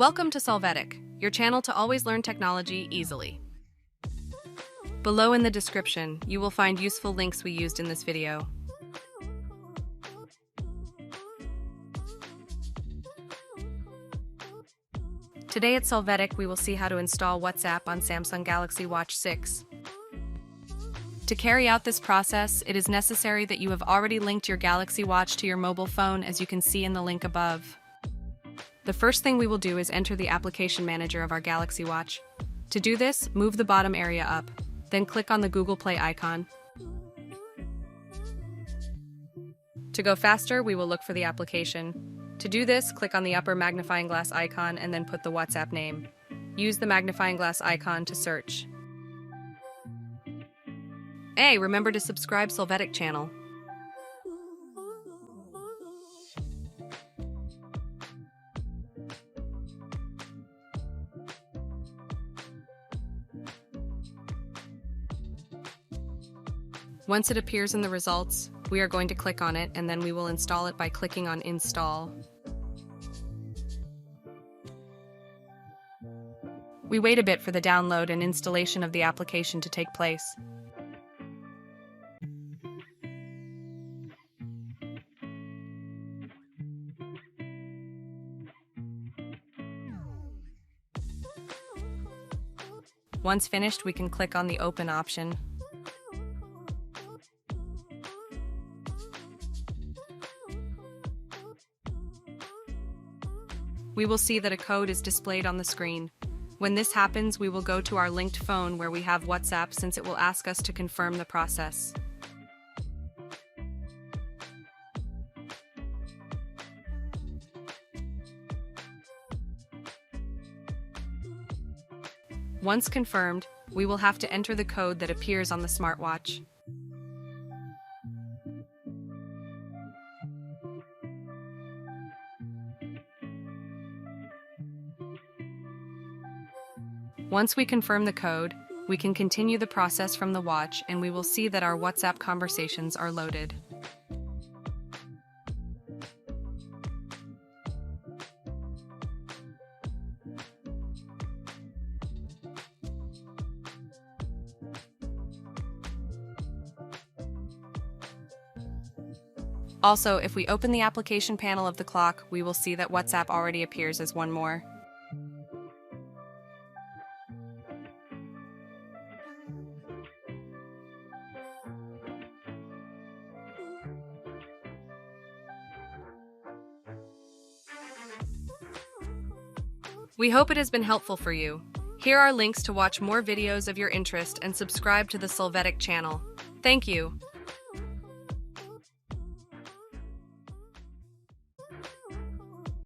Welcome to Solvetic, your channel to always learn technology easily. Below in the description, you will find useful links we used in this video. Today at Solvetic, we will see how to install WhatsApp on Samsung Galaxy Watch 6. To carry out this process, it is necessary that you have already linked your Galaxy Watch to your mobile phone, as you can see in the link above. The first thing we will do is enter the application manager of our Galaxy Watch. To do this, move the bottom area up, then click on the Google Play icon. To go faster, we will look for the application. To do this, click on the upper magnifying glass icon and then put the WhatsApp name. Use the magnifying glass icon to search. Hey, remember to subscribe Solvetic channel. Once it appears in the results, we are going to click on it and then we will install it by clicking on Install. We wait a bit for the download and installation of the application to take place. Once finished, we can click on the Open option. We will see that a code is displayed on the screen. When this happens, we will go to our linked phone where we have WhatsApp, since it will ask us to confirm the process. Once confirmed, we will have to enter the code that appears on the smartwatch. Once we confirm the code, we can continue the process from the watch and we will see that our WhatsApp conversations are loaded. Also, if we open the application panel of the clock, we will see that WhatsApp already appears as one more. We hope it has been helpful for you. Here are links to watch more videos of your interest and subscribe to the Solvetic channel. Thank you.